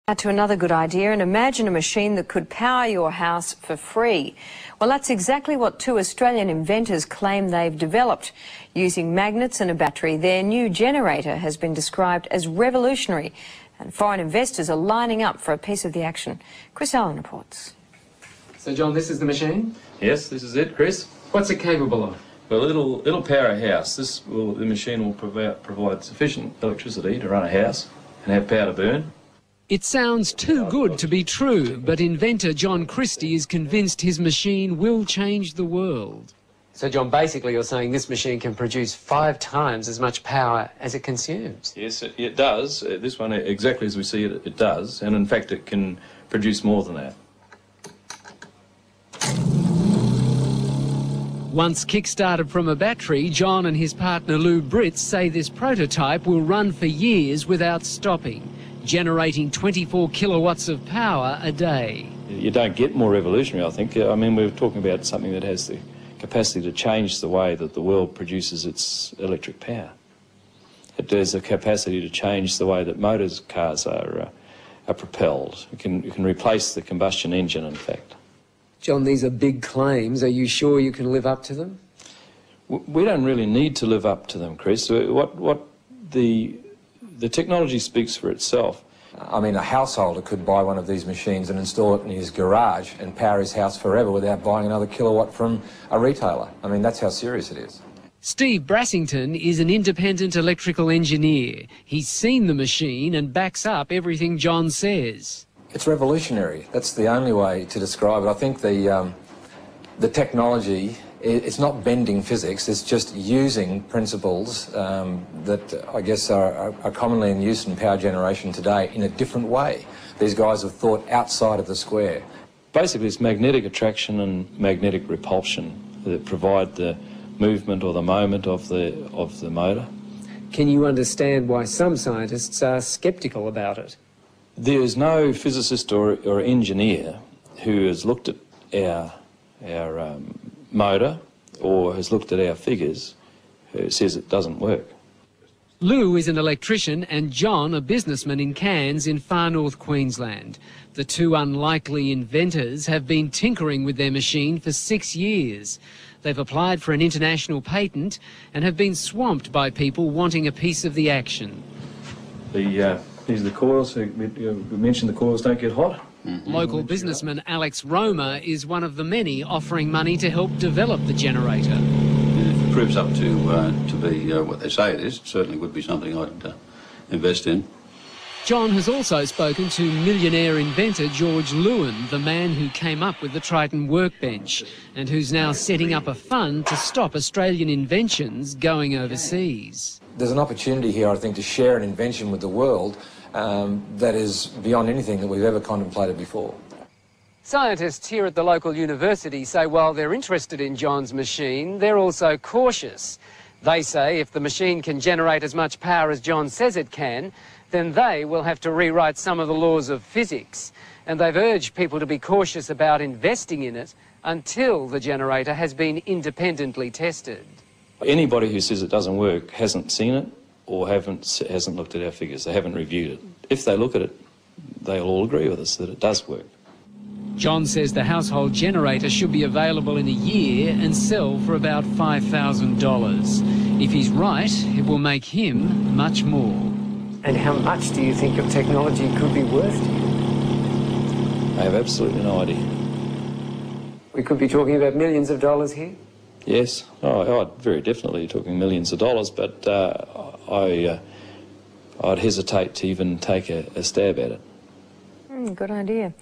Now to another good idea, and imagine a machine that could power your house for free. Well, that's exactly what two Australian inventors claim they've developed. Using magnets and a battery, their new generator has been described as revolutionary, and foreign investors are lining up for a piece of the action. Chris Allen reports. So, John, this is the machine? Yes, this is it, Chris. What's it capable of? Well, it'll power a house. The machine will provide sufficient electricity to run a house and have power to burn. It sounds too good to be true, but inventor John Christie is convinced his machine will change the world. So, John, basically you're saying this machine can produce 5 times as much power as it consumes? Yes, it does. This one, exactly as we see it, it does. And in fact, it can produce more than that. Once kick-started from a battery, John and his partner Lou Britz say this prototype will run for years without stopping, generating 24 kilowatts of power a day. You don't get more revolutionary, I think. I mean, we're talking about something that has the capacity to change the way that the world produces its electric power. It has the capacity to change the way that cars are propelled. It can replace the combustion engine, in fact. John, these are big claims. Are you sure you can live up to them? We don't really need to live up to them, Chris. The technology speaks for itself. I mean, a householder could buy one of these machines and install it in his garage and power his house forever without buying another kilowatt from a retailer. I mean, that's how serious it is. Steve Brassington is an independent electrical engineer. He's seen the machine and backs up everything John says. It's revolutionary. That's the only way to describe it. I think the technology, it's not bending physics, it's just using principles that I guess are commonly in use in power generation today in a different way. These guys have thought outside of the square. Basically, it's magnetic attraction and magnetic repulsion that provide the movement or the moment of the motor. Can you understand why some scientists are sceptical about it? There is no physicist or engineer who has looked at our motor or has looked at our figures who says it doesn't work. Lou is an electrician and John a businessman in Cairns in far north Queensland. The two unlikely inventors have been tinkering with their machine for 6 years. They've applied for an international patent and have been swamped by people wanting a piece of the action. These are the coils. We mentioned the coils don't get hot. Local businessman Alex Roma is one of the many offering money to help develop the generator. If it proves up to be what they say it is, it certainly would be something I'd invest in. John has also spoken to millionaire inventor George Lewin, the man who came up with the Triton workbench and who's now setting up a fund to stop Australian inventions going overseas. There's an opportunity here, I think, to share an invention with the world that is beyond anything that we've ever contemplated before. Scientists here at the local university say while they're interested in John's machine, they're also cautious. They say if the machine can generate as much power as John says it can, then they will have to rewrite some of the laws of physics. And they've urged people to be cautious about investing in it until the generator has been independently tested. Anybody who says it doesn't work hasn't seen it or hasn't looked at our figures. They haven't reviewed it. If they look at it, they'll all agree with us that it does work. John says the household generator should be available in a year and sell for about $5,000. If he's right, it will make him much more. And how much do you think your technology could be worth to you? I have absolutely no idea. We could be talking about millions of dollars here? Yes, I'd very definitely talking millions of dollars, but I'd hesitate to even take a stab at it. Good idea.